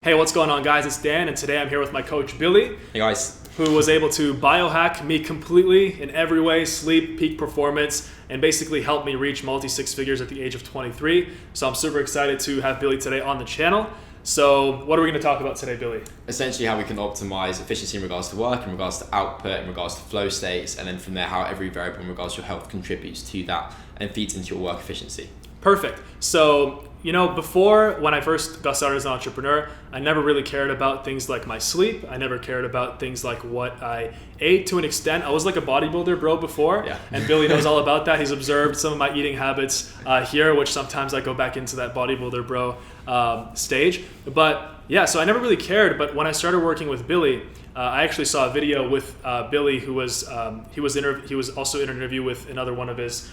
Hey, what's going on, guys? It's Dan, and today I'm here with my coach, Billy. Hey, guys. Who was able to biohack me completely in every way, sleep, peak performance, and basically help me reach multi-six figures at the age of 23. So I'm super excited to have Billy today on the channel. So what are we going to talk about today, Billy? Essentially how we can optimize efficiency in regards to work, in regards to output, in regards to flow states, and then from there how every variable in regards to your health contributes to that and feeds into your work efficiency. Perfect. So, before, when I first got started as an entrepreneur, I never really cared about things like my sleep. I never cared about things like what I ate to an extent. I was like a bodybuilder bro before, and Billy knows all about that. He's observed some of my eating habits here, which sometimes I go back into that bodybuilder bro stage. But yeah, so I never really cared. But when I started working with Billy, I actually saw a video with Billy, who was he was also in an interview with another one of his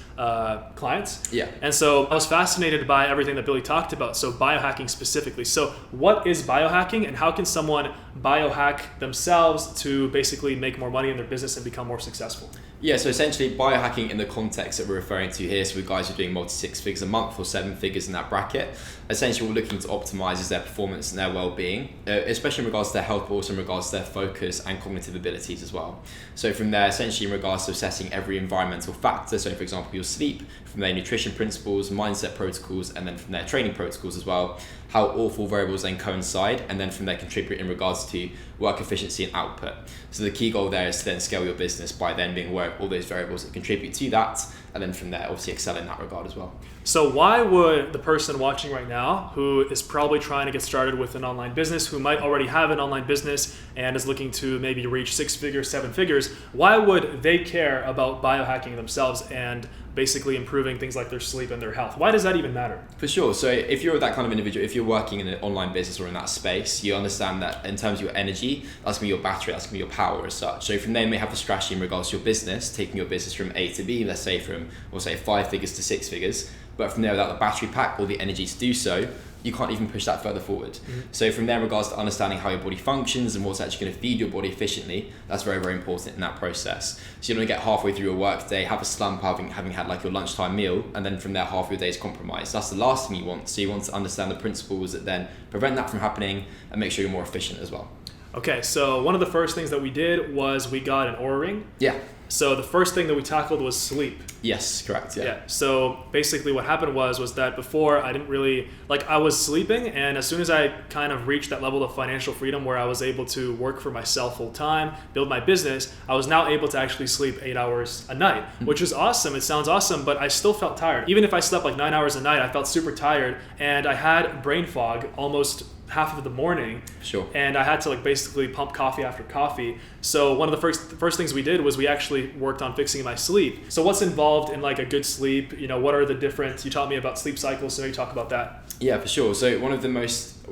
clients. Yeah. And so I was fascinated by everything that Billy talked about. So biohacking specifically. So what is biohacking, and how can someone biohack themselves to basically make more money in their business and become more successful? Yeah, so essentially biohacking in the context that we're referring to here, so with guys who are doing multi-six figures a month or seven figures in that bracket, essentially what we're looking to optimize is their performance and their well-being, especially in regards to their health, but also in regards to their focus and cognitive abilities as well. So from there, essentially in regards to assessing every environmental factor, so for example your sleep, from their nutrition principles, mindset protocols, and then from their training protocols as well, how all four variables then coincide, and then from there contribute in regards to work efficiency and output. So the key goal there is to then scale your business by then being aware of all those variables that contribute to that, and then from there obviously excel in that regard as well. So why would the person watching right now, who is probably trying to get started with an online business, who might already have an online business and is looking to maybe reach 6 figures, 7 figures, why would they care about biohacking themselves and basically improving things like their sleep and their health? Why does that even matter? For sure. So if you're that kind of individual, if you're working in an online business or in that space, you understand that in terms of your energy, that's going to be your battery, that's going to be your power as such. So from there you may have a strategy in regards to your business, taking your business from A to B, let's say from, we'll say 5 figures to 6 figures, but from there without the battery pack or the energy to do so, you can't even push that further forward. Mm-hmm. So from there in regards to understanding how your body functions and what's actually going to feed your body efficiently, that's very, very important in that process. So you don't get halfway through your work day, have a slump having had like your lunchtime meal, and then from there half your day is compromised. That's the last thing you want. So you want to understand the principles that then prevent that from happening and make sure you're more efficient as well. Okay, so one of the first things that we did was we got an Oura ring. Yeah. So the first thing that we tackled was sleep. Yes, correct. Yeah. So basically what happened was that before I didn't really, I was sleeping, and as soon as I kind of reached that level of financial freedom where I was able to work for myself full time, build my business, I was now able to actually sleep 8 hours a night, which is awesome. It sounds awesome, but I still felt tired. Even if I slept like 9 hours a night, I felt super tired, and I had brain fog almost half of the morning. Sure. And I had to basically pump coffee after coffee. So one of the first things we did was we actually worked on fixing my sleep. So what's involved in a good sleep? What are the different, you taught me about sleep cycles, so maybe talk about that. Yeah, for sure. So one of the most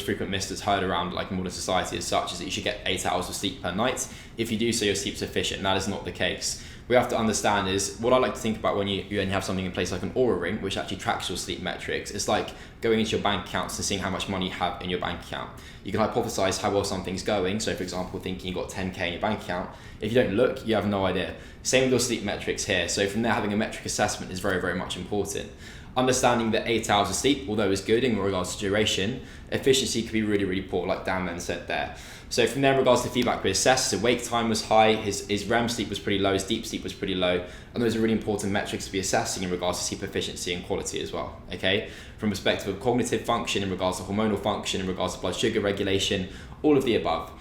frequent myths that's heard around modern society as such is that you should get 8 hours of sleep per night. If you do so, your sleep's efficient, and that is not the case. We have to understand is what I like to think about when you only have something in place like an Oura ring, which actually tracks your sleep metrics. It's like going into your bank accounts and seeing how much money you have in your bank account. You can hypothesize how well something's going. So for example, thinking you've got 10K in your bank account. If you don't look, you have no idea. Same with your sleep metrics here. So from there, having a metric assessment is very, very much important. Understanding that 8 hours of sleep, although is good in regards to duration, efficiency could be really, really poor, like Dan then said there. So from there in regards to feedback we assessed, his wake time was high, his REM sleep was pretty low, his deep sleep was pretty low, and those are really important metrics to be assessing in regards to sleep efficiency and quality as well, okay? From perspective of cognitive function, in regards to hormonal function, in regards to blood sugar regulation, all of the above.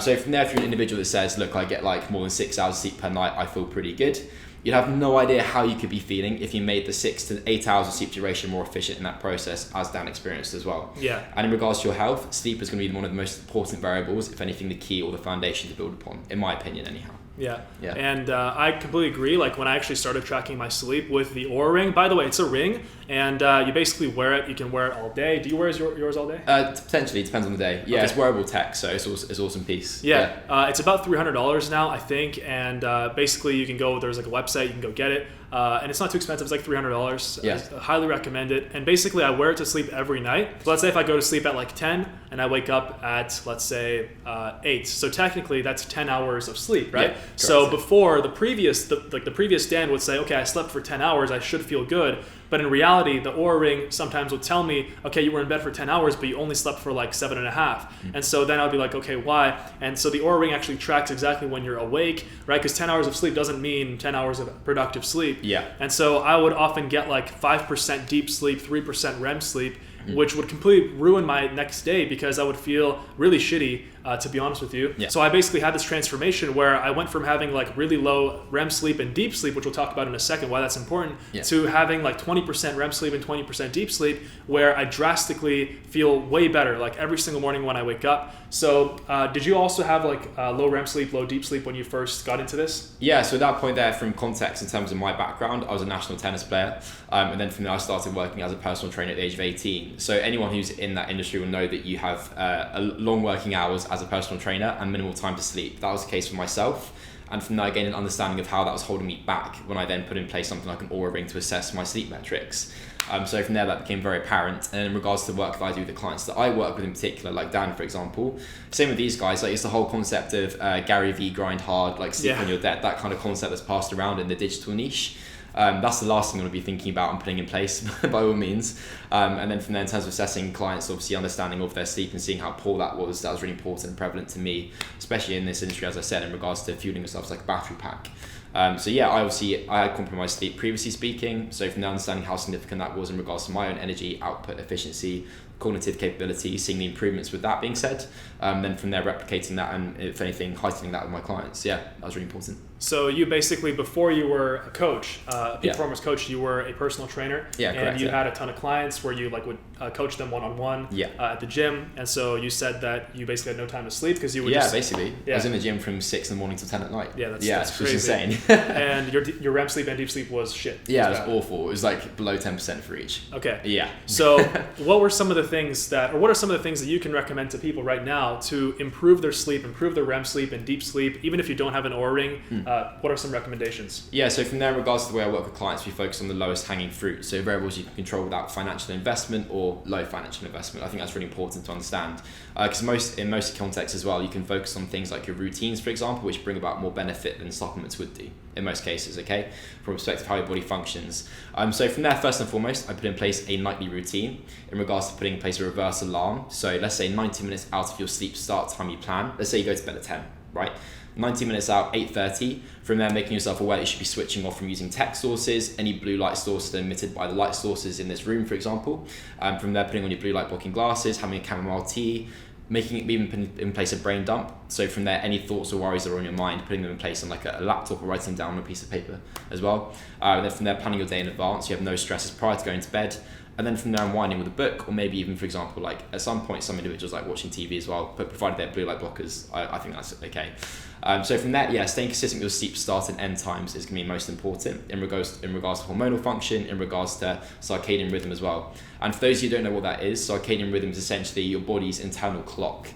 So from there, if you're an individual that says, look, I get more than 6 hours of sleep per night, I feel pretty good, you'd have no idea how you could be feeling if you made the 6 to 8 hours of sleep duration more efficient in that process, as Dan experienced as well. Yeah. And in regards to your health, sleep is going to be one of the most important variables, if anything, the key or the foundation to build upon, in my opinion, anyhow. Yeah. And I completely agree. When I actually started tracking my sleep with the Oura ring, by the way, it's a ring, and you basically wear it. You can wear it all day. Do you wear yours all day? Potentially, depends on the day. Yeah, okay. It's wearable tech, so it's awesome piece. Yeah. It's about $300 now, I think, and basically you can go. There's a website you can go get it. And it's not too expensive. It's $300. Yeah. I highly recommend it. And basically, I wear it to sleep every night. So let's say if I go to sleep at 10 and I wake up at, let's say, 8. So technically, that's 10 hours of sleep, right? Yeah, so before the previous Dan would say, okay, I slept for 10 hours. I should feel good. But in reality, the Oura Ring sometimes would tell me, okay, you were in bed for 10 hours, but you only slept for like 7.5. And so then I'd be like, okay, why? And so the Oura Ring actually tracks exactly when you're awake, right? Because 10 hours of sleep doesn't mean 10 hours of productive sleep. Yeah. And so I would often get like 5% deep sleep, 3% REM sleep, which would completely ruin my next day because I would feel really shitty, to be honest with you. Yeah. So I basically had this transformation where I went from having like really low REM sleep and deep sleep, which we'll talk about in a second, why that's important, to having like 20% REM sleep and 20% deep sleep, where I drastically feel way better, like every single morning when I wake up. So did you also have like low REM sleep, low deep sleep when you first got into this? Yeah, so at that point there, from context in terms of my background, I was a national tennis player. And then from there, I started working as a personal trainer at the age of 18. So anyone who's in that industry will know that you have long working hours as a personal trainer and minimal time to sleep. That was the case for myself. And from there, I gained an understanding of how that was holding me back when I then put in place something like an Oura Ring to assess my sleep metrics. So from there, that became very apparent. And in regards to the work that I do with the clients that I work with in particular, like Dan, for example, same with these guys, like it's the whole concept of Gary V, grind hard, like sleep when you're dead, that kind of concept that's passed around in the digital niche. That's the last thing I'm going to be thinking about and putting in place by all means. And then from there, in terms of assessing clients, obviously understanding of their sleep and seeing how poor that was really important and prevalent to me, especially in this industry, as I said, in regards to fueling yourself like a battery pack. So yeah, I had compromised sleep previously speaking. So from there, understanding how significant that was in regards to my own energy, output, efficiency, cognitive capability, seeing the improvements with that being said, then from there replicating that and if anything heightening that with my clients. Yeah, that was really important. So you basically, before you were a coach, a peak performance coach, you were a personal trainer. Yeah, and correct, you had a ton of clients where you like would coach them one-on-one at the gym. And so you said that you basically had no time to sleep because you would basically. I was in the gym from 6 in the morning till 10 at night. Yeah, that's crazy. Insane. And your REM sleep and deep sleep was shit. Yeah, it was awful. It was like below 10% for each. Okay. Yeah. So what are some of the things that you can recommend to people right now to improve their sleep, improve their REM sleep and deep sleep, even if you don't have an Oura Ring? What are some recommendations? Yeah, so from there, in regards to the way I work with clients, we focus on the lowest hanging fruit. So variables you can control without financial investment or low financial investment. I think that's really important to understand. Because in most contexts as well, you can focus on things like your routines, for example, which bring about more benefit than supplements would do in most cases, okay? From a perspective of how your body functions. So from there, first and foremost, I put in place a nightly routine in regards to putting in place a reverse alarm. So let's say 90 minutes out of your sleep start time you plan. Let's say you go to bed at 10, right? 90 minutes out, 8:30. From there, making yourself aware that you should be switching off from using tech sources, any blue light sources emitted by the light sources in this room, for example. From there, putting on your blue light blocking glasses, having a chamomile tea, even in place a brain dump. So from there, any thoughts or worries that are on your mind, putting them in place on like a laptop or writing them down on a piece of paper as well. And then from there, planning your day in advance. You have no stresses prior to going to bed. And then from there, unwinding with a book, or maybe even, for example, like at some point, some individuals like watching TV as well, but provided they're blue light blockers, I think that's okay. So from that, staying consistent with your sleep start and end times is going to be most important in regards to hormonal function, in regards to circadian rhythm as well. And for those of you who don't know what that is, circadian rhythm is essentially your body's internal clock.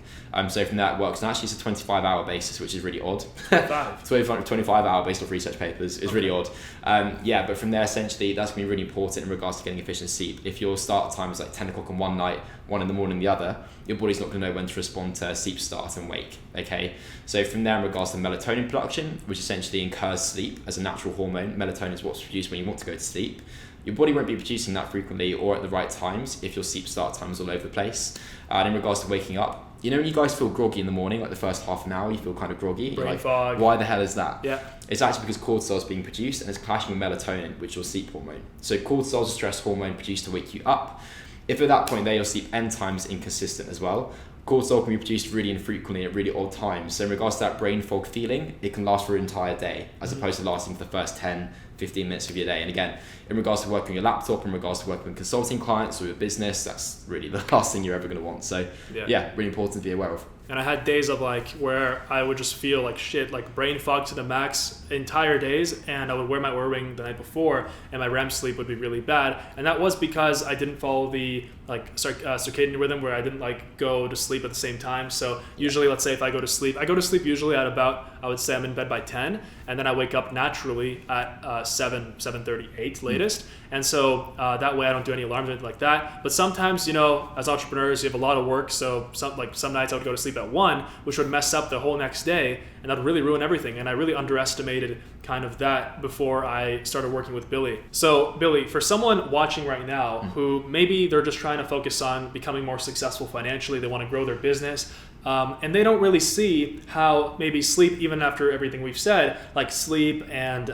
So from that, it works, and actually it's a 25-hour basis, which is really odd. 25-hour based off research papers is really odd. But from there, essentially, that's going to be really important in regards to getting efficient sleep. If your start time is like 10 o'clock on one night, 1 in the morning the other, your body's not going to know when to respond to sleep start and wake, okay? So from there, in regards to melatonin production, which essentially incurs sleep as a natural hormone, melatonin is what's produced when you want to go to sleep. Your body won't be producing that frequently or at the right times if your sleep start time is all over the place. And in regards to waking up, you know when you guys feel groggy in the morning, like the first half an hour, you feel kind of groggy? Brain like, fog. Why the hell is that? Yeah. It's actually because cortisol is being produced and it's clashing with melatonin, which is your sleep hormone. So cortisol is a stress hormone produced to wake you up. If at that point there your sleep end time is inconsistent as well, cortisol can be produced really infrequently at really odd times. So in regards to that brain fog feeling, it can last for an entire day as opposed to lasting for the first 10, 15 minutes of your day. And again, in regards to working on your laptop, in regards to working with consulting clients or your business, that's really the last thing you're ever going to want. So really important to be aware of. And I had days of like where I would just feel like shit, like brain fog to the max entire days, and I would wear my Oura Ring the night before and my REM sleep would be really bad. And that was because I didn't follow the circadian rhythm where I didn't like go to sleep at the same time. So usually, let's say if I go to sleep usually at about, I would say I'm in bed by 10, and then I wake up naturally at 7:38 latest. And so that way I don't do any alarms or anything like that. But sometimes, as entrepreneurs, you have a lot of work. So some nights I would go to sleep at 1, which would mess up the whole next day, and that would really ruin everything. And I really underestimated kind of that before I started working with Billy. So Billy, for someone watching right now who maybe they're just trying to focus on becoming more successful financially, they want to grow their business, and they don't really see how maybe sleep, even after everything we've said, like sleep and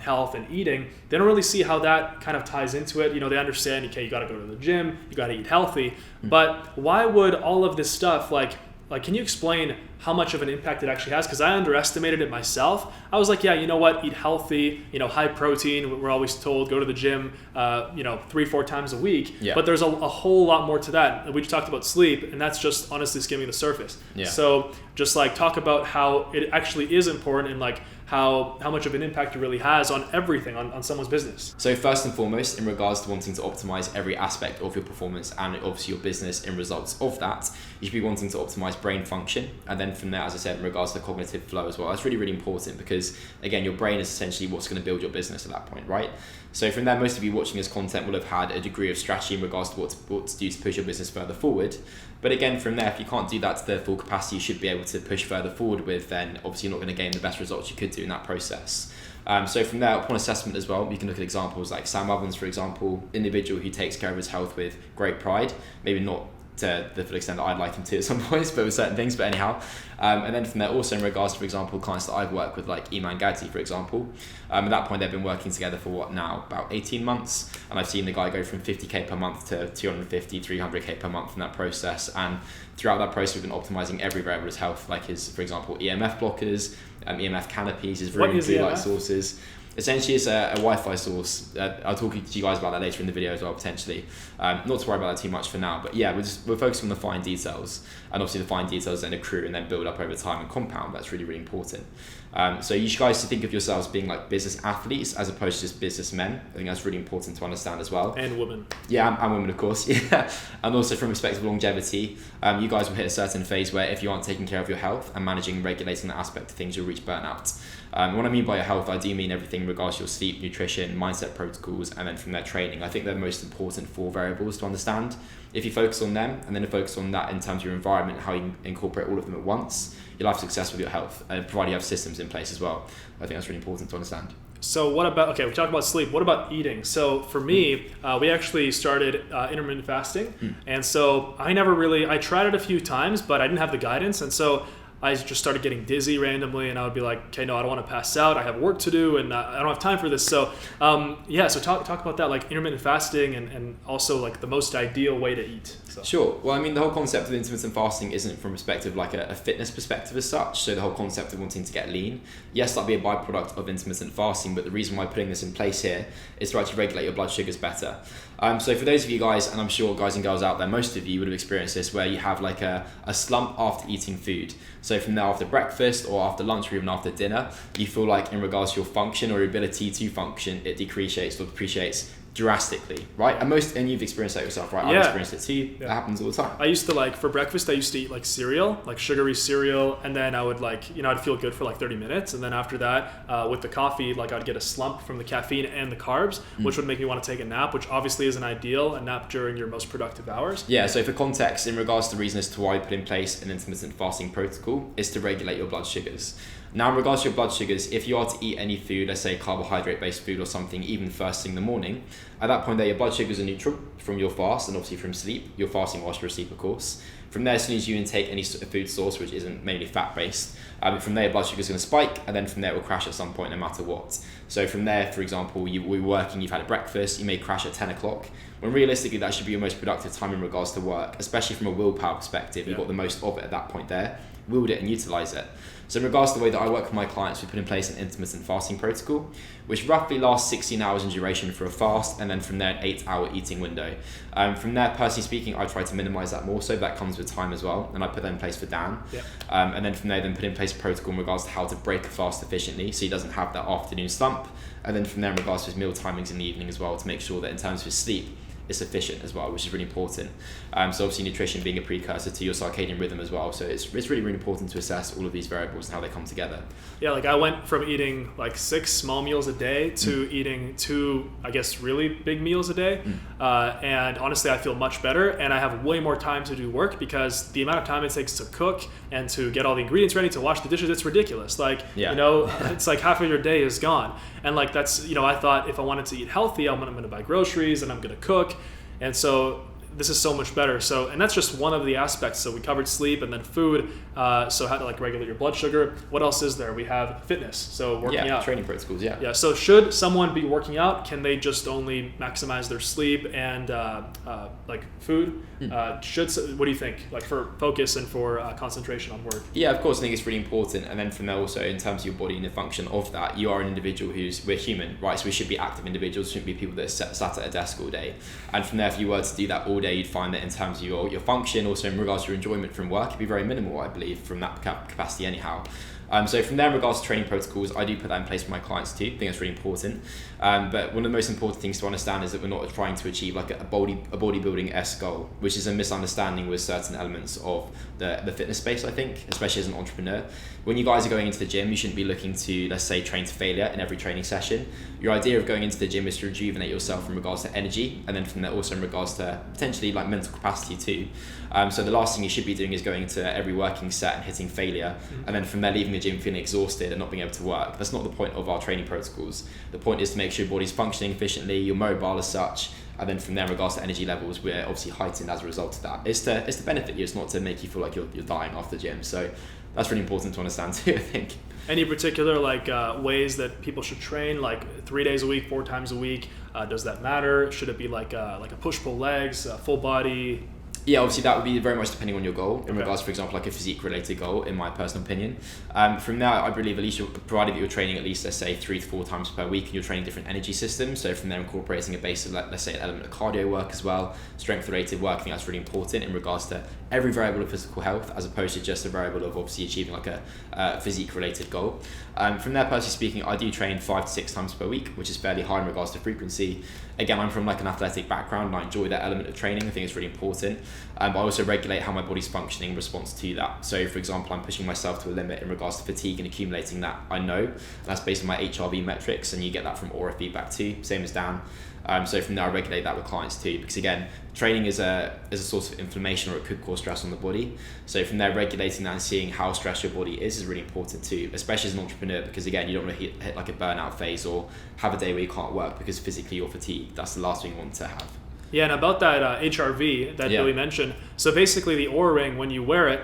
health and eating, they don't really see how that kind of ties into it. They understand, okay, you got to go to the gym, you got to eat healthy, but why would all of this stuff, like can you explain how much of an impact it actually has? Because I underestimated it myself. I was like, yeah, you know what, eat healthy, high protein. We're always told go to the gym, 3-4 times a week. Yeah. But there's a whole lot more to that. We just talked about sleep, and that's just honestly skimming the surface. Yeah. So just like talk about how it actually is important and like how much of an impact it really has on everything, on someone's business. So first and foremost, in regards to wanting to optimize every aspect of your performance and obviously your business in results of that, you should be wanting to optimize brain function. And then from there, as I said, in regards to cognitive flow as well, that's really, really important because again, your brain is essentially what's going to build your business at that point, right? So from there, most of you watching this content will have had a degree of strategy in regards to what to do to push your business further forward. But again, from there, if you can't do that to the full capacity you should be able to push further forward with, then obviously you're not going to gain the best results you could do in that process. So from there, upon assessment as well, you can look at examples like Sam Ovens, for example, individual who takes care of his health with great pride, maybe not to the full extent that I'd like him to at some points, but with certain things, but anyhow. And then from there, also in regards to, for example, clients that I've worked with, like Iman Gadzhi, for example, at that point, they've been working together for what now, about 18 months. And I've seen the guy go from 50K per month to 250, 300K per month in that process. And throughout that process, we've been optimizing every variable of his health, like his, for example, EMF blockers, EMF canopies, his room blue light sources. Essentially, it's a Wi-Fi source. I'll talk to you guys about that later in the video as well, potentially. Not to worry about that too much for now, but yeah, we're focusing on the fine details, and obviously the fine details then accrue and then build up over time and compound. That's really, really important. So you guys should think of yourselves being like business athletes as opposed to just businessmen. I think that's really important to understand as well. And women. Yeah, and women, of course. Yeah, and also from perspective of longevity, you guys will hit a certain phase where if you aren't taking care of your health and managing and regulating that aspect of things, you'll reach burnout. What I mean by your health, I do mean everything in regards to your sleep, nutrition, mindset protocols, and then from their training. I think they're the most important 4 variables to understand. If you focus on them and then focus on that in terms of your environment, how you incorporate all of them at once, you'll have success with your health, provided you have systems in place as well. I think that's really important to understand. So what about, we talked about sleep, what about eating? So for me, we actually started intermittent fasting. And so I tried it a few times, but I didn't have the guidance. And so I just started getting dizzy randomly, and I would be like, okay, no, I don't want to pass out. I have work to do, and I don't have time for this. So, so talk about that, like intermittent fasting, and also like the most ideal way to eat. So. Sure. Well, I mean, the whole concept of intermittent fasting isn't from perspective like a fitness perspective as such. So the whole concept of wanting to get lean, yes, that'll be a byproduct of intermittent fasting, but the reason why putting this in place here is to actually regulate your blood sugars better. So for those of you guys, and I'm sure guys and girls out there, most of you would have experienced this, where you have like a slump after eating food. So from there, after breakfast or after lunch or even after dinner, you feel like in regards to your function or your ability to function, it depreciates drastically, right? And you've experienced that yourself, right? Yeah. I've experienced it too. Yeah. That happens all the time. I used to for breakfast, I used to eat like cereal, like sugary cereal, and then I would I'd feel good for like 30 minutes, and then after that, with the coffee, I'd get a slump from the caffeine and the carbs, which would make me want to take a nap, which obviously isn't ideal, a nap during your most productive hours. Yeah, so for context, in regards to the reason as to why we put in place an intermittent fasting protocol is to regulate your blood sugars. Now, in regards to your blood sugars, if you are to eat any food, let's say carbohydrate-based food or something, even first thing in the morning, at that point there, your blood sugars are neutral from your fast and obviously from sleep. You're fasting whilst you're asleep, of course. From there, as soon as you intake any food source, which isn't mainly fat-based, from there, your blood sugar is going to spike, and then from there, it will crash at some point, no matter what. So from there, for example, we're working, you've had a breakfast, you may crash at 10 o'clock, when realistically, that should be your most productive time in regards to work, especially from a willpower perspective. You've got the most of it at that point there. Wield it and utilize it. So in regards to the way that I work with my clients, we put in place an intermittent fasting protocol, which roughly lasts 16 hours in duration for a fast, and then from there, an 8-hour eating window. From there, personally speaking, I try to minimize that more, so that comes with time as well, and I put that in place for Dan. Yeah. And then from there, put in place a protocol in regards to how to break a fast efficiently, so he doesn't have that afternoon slump. And then from there, in regards to his meal timings in the evening as well, to make sure that in terms of his sleep, it's efficient as well, which is really important. So obviously nutrition being a precursor to your circadian rhythm as well. So it's really, really important to assess all of these variables and how they come together. Yeah, like I went from eating like 6 small meals a day to eating 2, I guess, really big meals a day. And honestly, I feel much better, and I have way more time to do work because the amount of time it takes to cook and to get all the ingredients ready, to wash the dishes, it's ridiculous. Like, it's like half of your day is gone. And like that's, I thought if I wanted to eat healthy, I'm going to buy groceries and I'm going to cook. And so this is so much better. So, and that's just one of the aspects. So we covered sleep and then food. So how to like regulate your blood sugar. What else is there? We have fitness. So working out. Training protocols. Yeah. So should someone be working out? Can they just only maximize their sleep and like food? What do you think? Like for focus and for concentration on work? Yeah, of course. I think it's really important. And then from there also, in terms of your body and the function of that, you are an individual we're human, right? So we should be active individuals. Shouldn't be people that are sat at a desk all day. And from there, if you were to do that all day, you'd find that in terms of your function, also in regards to your enjoyment from work, it'd be very minimal, I believe, from that capacity anyhow. So from there, in regards to training protocols, I do put that in place for my clients too. I think that's really important. But one of the most important things to understand is that we're not trying to achieve like a bodybuilding-esque goal, which is a misunderstanding with certain elements of the fitness space, I think, especially as an entrepreneur. When you guys are going into the gym, you shouldn't be looking to, let's say, train to failure in every training session. Your idea of going into the gym is to rejuvenate yourself in regards to energy, and then from there also in regards to potentially like mental capacity too. So the last thing you should be doing is going into every working set and hitting failure, and then from there leaving the gym feeling exhausted and not being able to work. That's not the point of our training protocols. The point is to make sure your body's functioning efficiently, you're mobile as such, and then from there in regards to energy levels, we're obviously heightened as a result of that. It's to benefit you, it's not to make you feel like you're dying after the gym. So that's really important to understand too, I think. Any particular like ways that people should train, like 3 days a week, 4 times a week? Does that matter? Should it be like a push-pull legs, full body? Yeah, obviously that would be very much depending on your goal in regards, for example, like a physique related goal, in my personal opinion. From there, I believe at least provided that you're training at least, let's say 3 to 4 times per week, and you're training different energy systems. So from there, incorporating a base of, let's say, an element of cardio work as well, strength related work. I think that's really important in regards to every variable of physical health, as opposed to just a variable of obviously achieving like a physique related goal. From there, personally speaking, I do train 5 to 6 times per week, which is fairly high in regards to frequency. Again, I'm from like an athletic background and I enjoy that element of training. I think it's really important. But I also regulate how my body's functioning in response to that. So for example, I'm pushing myself to a limit in regards to fatigue and accumulating that, I know. And that's based on my HRV metrics, and you get that from aura feedback too, same as Dan. So from there, I regulate that with clients too, because again, training is a source of inflammation, or it could cause stress on the body. So from there, regulating that and seeing how stressed your body is really important too, especially as an entrepreneur, because again, you don't want to hit like a burnout phase or have a day where you can't work because physically you're fatigued. That's the last thing you want to have. Yeah, and about that HRV that Billy mentioned, so basically the Oura Ring, when you wear it,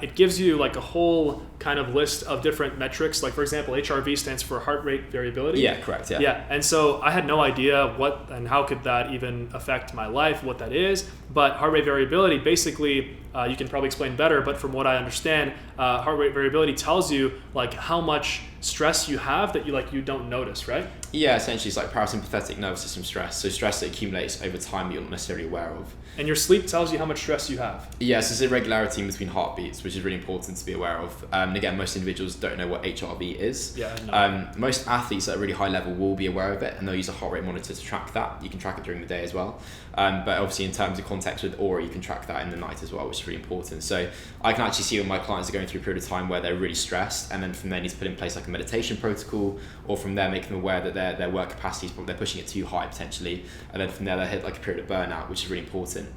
it gives you like a whole kind of list of different metrics. Like for example, HRV stands for heart rate variability. Yeah, correct. Yeah, and so I had no idea what and how could that even affect my life, what that is. But heart rate variability, basically, you can probably explain better, but from what I understand, heart rate variability tells you like how much stress you have that you don't notice, right? Yeah, essentially it's like parasympathetic nervous system stress. So stress that accumulates over time you're not necessarily aware of. And your sleep tells you how much stress you have. Yes, there's irregularity in between heartbeats, which is really important to be aware of. And again, most individuals don't know what HRV is. Yeah, no. Most athletes at a really high level will be aware of it, and they'll use a heart rate monitor to track that. You can track it during the day as well. But obviously in terms of context with Oura, you can track that in the night as well, which is really important. So I can actually see when my clients are going through a period of time where they're really stressed, and then from there need to put in place like a meditation protocol, or from there make them aware that their work capacity is probably, they're pushing it too high potentially, and then from there they hit like a period of burnout, which is really important.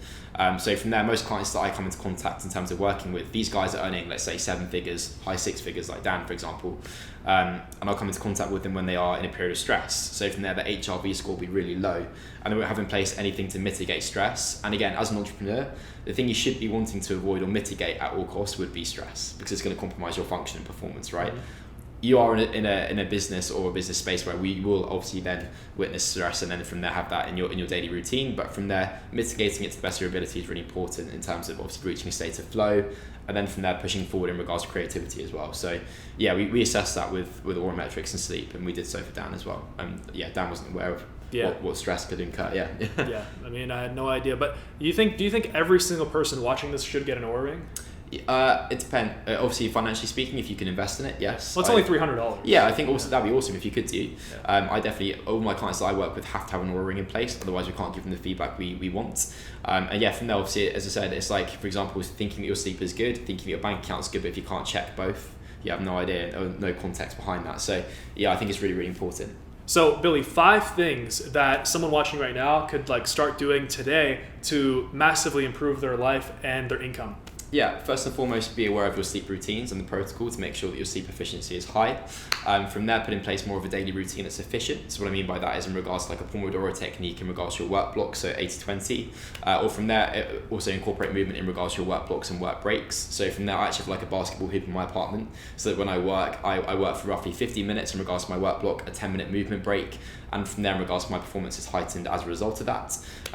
So from there, most clients that I come into contact in terms of working with, these guys are earning, let's say 7 figures, high 6 figures, like Dan, for example. And I'll come into contact with them when they are in a period of stress. So from there, the HRV score will be really low, and they won't have in place anything to mitigate stress. And again, as an entrepreneur, the thing you should be wanting to avoid or mitigate at all costs would be stress, because it's going to compromise your function and performance, right? Mm-hmm. You are in a business or a business space where we will obviously then witness stress, and then from there have that in your daily routine. But from there, mitigating it to the best of your ability is really important in terms of obviously reaching a state of flow, and then from there pushing forward in regards to creativity as well. So yeah, we assess that with Oura metrics and sleep, and we did so for Dan as well. Dan wasn't aware of what stress could incur. Yeah. I mean, I had no idea. But do you think every single person watching this should get an Oura Ring? It depends. Obviously, financially speaking, if you can invest in it, yes. Well, it's only $300. Yeah, I think also that'd be awesome if you could do. I definitely, all my clients that I work with have to have an Oura ring in place, otherwise we can't give them the feedback we want. And yeah, from there, obviously, as I said, it's like, for example, thinking that your sleep is good, thinking that your bank account's good, but if you can't check both, you have no idea, no context behind that. So yeah, I think it's really, really important. So Billy, 5 things that someone watching right now could like start doing today to massively improve their life and their income. Yeah, first and foremost, be aware of your sleep routines and the protocol to make sure that your sleep efficiency is high. From there, put in place more of a daily routine that's efficient. So what I mean by that is in regards to like a Pomodoro technique in regards to your work blocks, so 80-20. Or from there, also incorporate movement in regards to your work blocks and work breaks. So from there, I actually have like a basketball hoop in my apartment, so that when I work, I work for roughly 50 minutes in regards to my work block, a 10-minute movement break. And from there, in regards to my performance, is heightened as a result of that.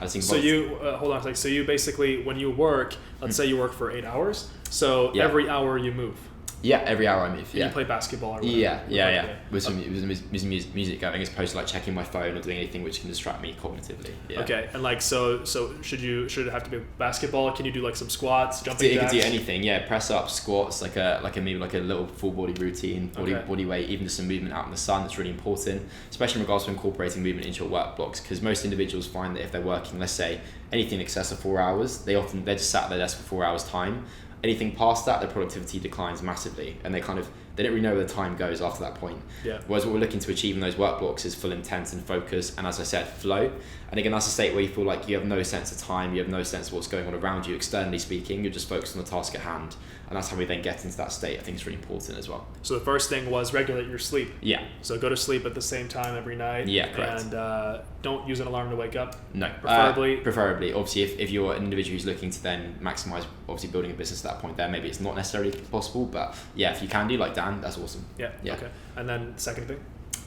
So you, hold on a second. So you basically, when you work, let's say you work for 8 hours, so every hour you move. Yeah, every hour I move. And you play basketball or whatever. Yeah. With some music going, as opposed to like checking my phone or doing anything which can distract me cognitively. Yeah. Okay, and like so should it have to be basketball? Can you do like some squats, jumping jacks? You could do anything. Yeah, press ups, squats, maybe like a little full body routine, body weight, even just some movement out in the sun. That's really important, especially in regards to incorporating movement into your work blocks. Because most individuals find that if they're working, let's say anything in excess of 4 hours, they're just sat at their desk for 4 hours time. Anything past that, their productivity declines massively, and they don't really know where the time goes after that point. Yeah. Whereas what we're looking to achieve in those work blocks is full intent and focus, and as I said, flow. And again, that's a state where you feel like you have no sense of time, you have no sense of what's going on around you, externally speaking, you're just focused on the task at hand. And that's how we then get into that state. I think it's really important as well. So the first thing was regulate your sleep. Yeah. So go to sleep at the same time every night. Yeah, correct. And don't use an alarm to wake up. No. Preferably. Obviously, if you're an individual who's looking to then maximize, obviously building a business at that point there, maybe it's not necessarily possible, but yeah, if you can do like Dan, that's awesome. Yeah. Okay. And then second thing?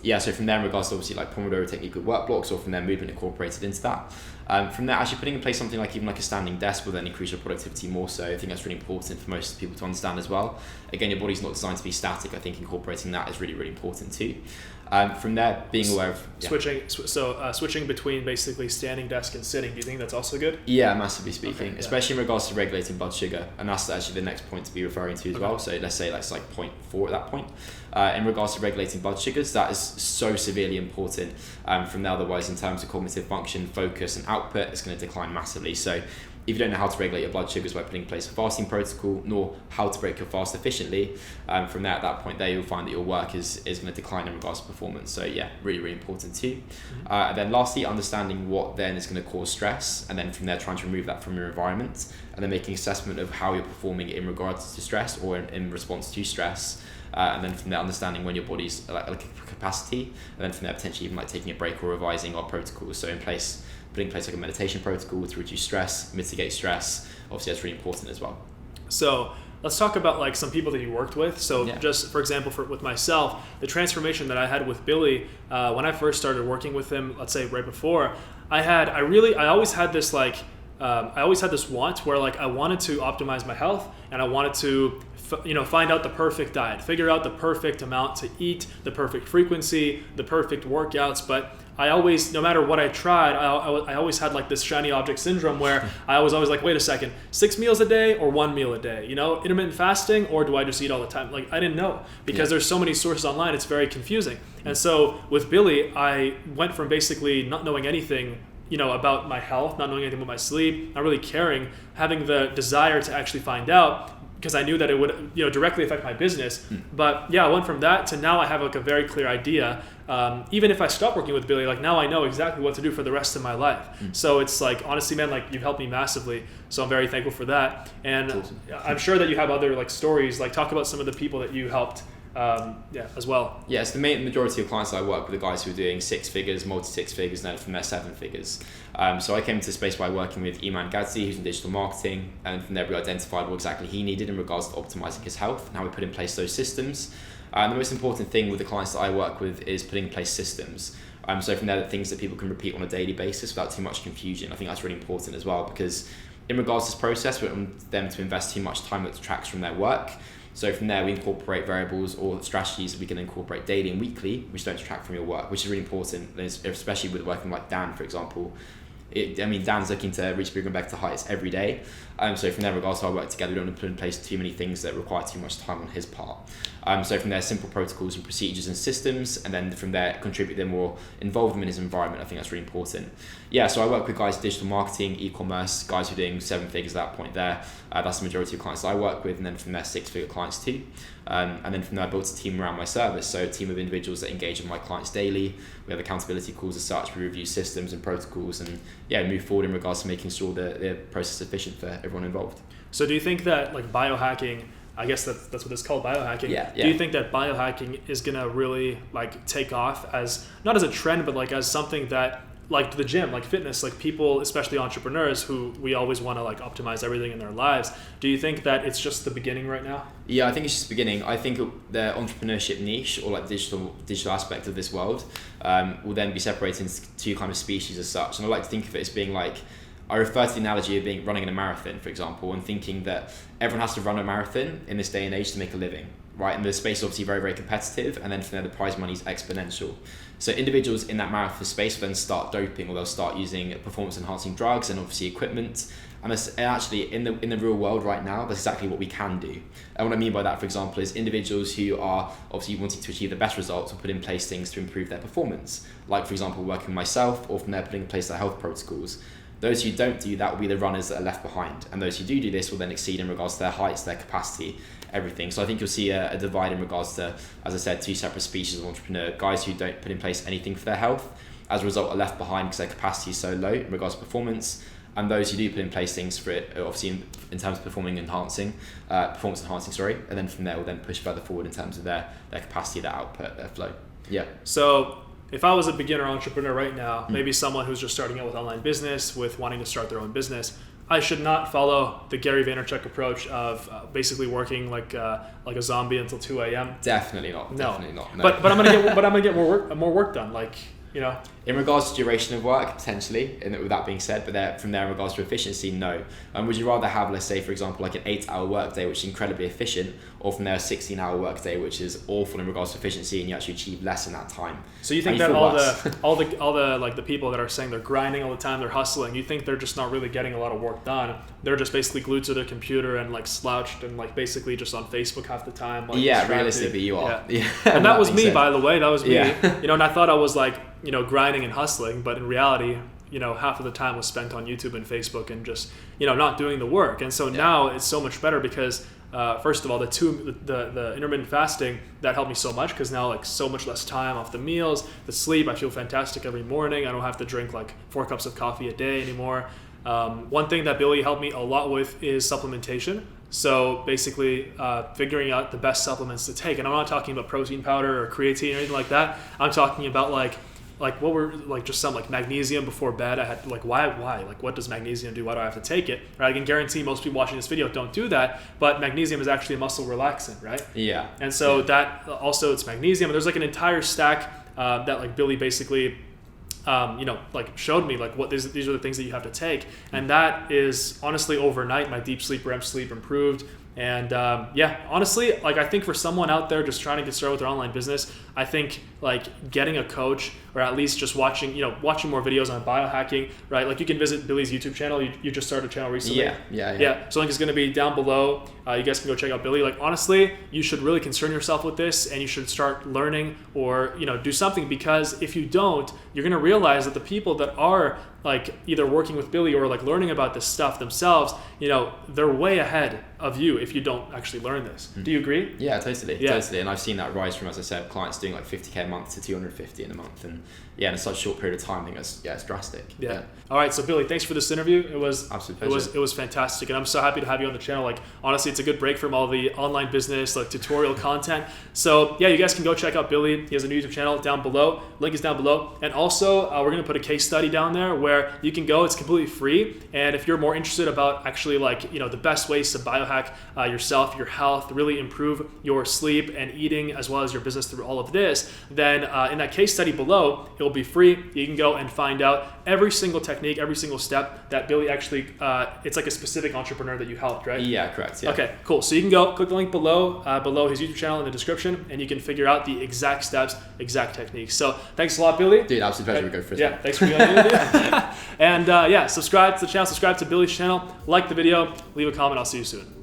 Yeah, so from there, in regards to obviously like Pomodoro technique with work blocks, or from there movement incorporated into that. From there, actually putting in place something like even like a standing desk will then increase your productivity more so. I think that's really important for most people to understand as well. Again, your body's not designed to be static. I think incorporating that is really, really important too. From there, being aware of switching between basically standing desk and sitting. Do you think that's also good? Yeah, massively speaking, especially in regards to regulating blood sugar, and that's actually the next point to be referring to as well. So let's say that's like 0.4 at that point. In regards to regulating blood sugars, that is so severely important. From there, otherwise, in terms of cognitive function, focus, and output, it's going to decline massively. So if you don't know how to regulate your blood sugars by putting in place a fasting protocol, nor how to break your fast efficiently, from there at that point there you'll find that your work is going to decline in regards to performance. So yeah, really, really important too. And then lastly, understanding what then is going to cause stress, and then from there trying to remove that from your environment, and then making assessment of how you're performing in regards to stress or in response to stress. And then from there understanding when your body's like a capacity, and then from there potentially even like taking a break or revising our protocols. So putting in place like a meditation protocol to reduce stress, mitigate stress. Obviously that's really important as well. So let's talk about like some people that you worked with. So just for example, with myself, the transformation that I had with Billy when I first started working with him, let's say right before, I always had this like I always had this want where like I wanted to optimize my health, and I wanted to find out the perfect diet, figure out the perfect amount to eat, the perfect frequency, the perfect workouts. But I always, no matter what I tried, I always had like this shiny object syndrome where I was always like, wait a second, 6 meals a day or 1 meal a day, intermittent fasting, or do I just eat all the time? Like I didn't know, because there's so many sources online, it's very confusing. And so with Billy, I went from basically not knowing anything about my health, not knowing anything about my sleep, not really caring, having the desire to actually find out, because I knew that it would directly affect my business. But yeah, I went from that to now I have like a very clear idea. Even if I stop working with Billy, like now I know exactly what to do for the rest of my life. So it's like, honestly, man, like you've helped me massively. So I'm very thankful for that. And awesome. I'm sure that you have other like stories, like talk about some of the people that you helped as well. Yes, the majority of clients I work with are guys who are doing 6 figures, multi-6 figures, and then from there 7 figures. So I came into the space by working with Iman Gadzhi, who's in digital marketing, and from there we identified what exactly he needed in regards to optimizing his health and how we put in place those systems. And the most important thing with the clients that I work with is putting in place systems. So from there, things that people can repeat on a daily basis without too much confusion. I think that's really important as well, because in regards to this process, we don't want them to invest too much time that detracts from their work. So from there, we incorporate variables or strategies that we can incorporate daily and weekly, which don't detract from your work, which is really important, especially with working like Dan, for example. Dan's looking to reach bigger and better heights every day. So from there regards to our work together, we don't want to put in place too many things that require too much time on his part. So from there, simple protocols and procedures and systems, and then from there, contribute them or involve them in his environment. I think that's really important. Yeah, so I work with guys in digital marketing, e-commerce, guys who are doing 7 figures at that point there. That's the majority of clients that I work with, and then from there, 6-figure clients too. And then from there, I built a team around my service, so a team of individuals that engage with my clients daily. We have accountability calls as such. We review systems and protocols, and move forward in regards to making sure the process is efficient for everyone involved. So do you think that like biohacking, I guess that's what it's called, biohacking. Yeah. Do you think that biohacking is gonna really like take off as not as a trend, but like as something that like the gym, like fitness, like people, especially entrepreneurs who we always want to like optimize everything in their lives. Do you think that it's just the beginning right now? Yeah, I think it's just beginning. I think the entrepreneurship niche or like digital aspect of this world will then be separated into 2 kind of species as such. And I like to think of it as being like, I refer to the analogy of being running in a marathon, for example, and thinking that everyone has to run a marathon in this day and age to make a living, right? And the space is obviously very, very competitive, and then from there the prize money is exponential. So individuals in that marathon space will then start doping, or they'll start using performance enhancing drugs and obviously equipment. And actually in the real world right now, that's exactly what we can do. And what I mean by that, for example, is individuals who are obviously wanting to achieve the best results will put in place things to improve their performance. Like, for example, working with myself, or from there putting in place their health protocols. Those who don't do that will be the runners that are left behind. And those who do this will then exceed in regards to their heights, their capacity, everything. So I think you'll see a divide in regards to, as I said, 2 separate species of entrepreneur. Guys who don't put in place anything for their health, as a result, are left behind because their capacity is so low in regards to performance. And those who do put in place things for it, obviously in terms of performance enhancing, and then from there will then push further forward in terms of their capacity, their output, their flow. Yeah. So if I was a beginner entrepreneur right now, maybe someone who's just starting out with online business, with wanting to start their own business, I should not follow the Gary Vaynerchuk approach of basically working like a zombie until 2 a.m. Definitely not. No. Definitely not. No. But I'm gonna get more work done. Like, you know. In regards to duration of work, potentially, and with that being said, but from there in regards to efficiency, no. Would you rather have, let's say, for example, like an 8-hour workday, which is incredibly efficient, or from there a 16-hour workday, which is awful in regards to efficiency, and you actually achieve less in that time? So you think that all the like the people that are saying they're grinding all the time, they're hustling, you think they're just not really getting a lot of work done? They're just basically glued to their computer and like slouched and like basically just on Facebook half the time. Like, realistically, you are. Yeah. And that was me, by the way. That was me. Yeah. You know, and I thought I was like, you know, grinding and hustling, but in reality, you know, half of the time was spent on YouTube and Facebook and just, you know, not doing the work. And so now it's so much better because first of all, the intermittent fasting, that helped me so much because now like so much less time off the meals, the sleep, I feel fantastic every morning. I don't have to drink like 4 cups of coffee a day anymore. One thing that Billy helped me a lot with is supplementation. So basically figuring out the best supplements to take. And I'm not talking about protein powder or creatine or anything like that. I'm talking about like what were like just some like magnesium before bed. I had like why like what does magnesium do? Why do I have to take it? Right? I can guarantee most people watching this video don't do that, but magnesium is actually a muscle relaxant, right? Yeah. And so that also it's magnesium. And there's like an entire stack that like Billy basically you know, like showed me like what these are the things that you have to take, and that is honestly overnight my deep sleep, REM sleep improved. And honestly, like I think for someone out there just trying to get started with their online business, I think like getting a coach or at least just watching more videos on biohacking, right? Like you can visit Billy's YouTube channel. You just started a channel recently. Yeah. So link is going to be down below. You guys can go check out Billy. Like honestly, you should really concern yourself with this and you should start learning or, you know, do something, because if you don't, you're going to realize that the people that are like either working with Billy or like learning about this stuff themselves, you know, they're way ahead of you if you don't actually learn this. Do you agree? Yeah, totally. And I've seen that rise from, as I said, clients doing like 50k a month to 250 in a month, and in such a short period of time, I think it's drastic. Yeah. All right, so Billy, thanks for this interview. It was absolute pleasure. It was fantastic, and I'm so happy to have you on the channel. Like honestly, it's a good break from all the online business like tutorial content. So you guys can go check out Billy. He has a new YouTube channel down below. Link is down below, and also we're gonna put a case study down there where you can go. It's completely free, and if you're more interested about actually like, you know, the best ways to biohack yourself, your health, really improve your sleep and eating as well as your business through all of this, then in that case study below, it will be free. You can go and find out every single technique, every single step that Billy actually, it's like a specific entrepreneur that you helped, right? Yeah, correct. Yeah. Okay, cool. So you can go click the link below his YouTube channel in the description, and you can figure out the exact steps, exact techniques. So thanks a lot, Billy. Dude, absolute pleasure to go for it. Yeah, thanks for being on the video. And subscribe to the channel, subscribe to Billy's channel, like the video, leave a comment. I'll see you soon.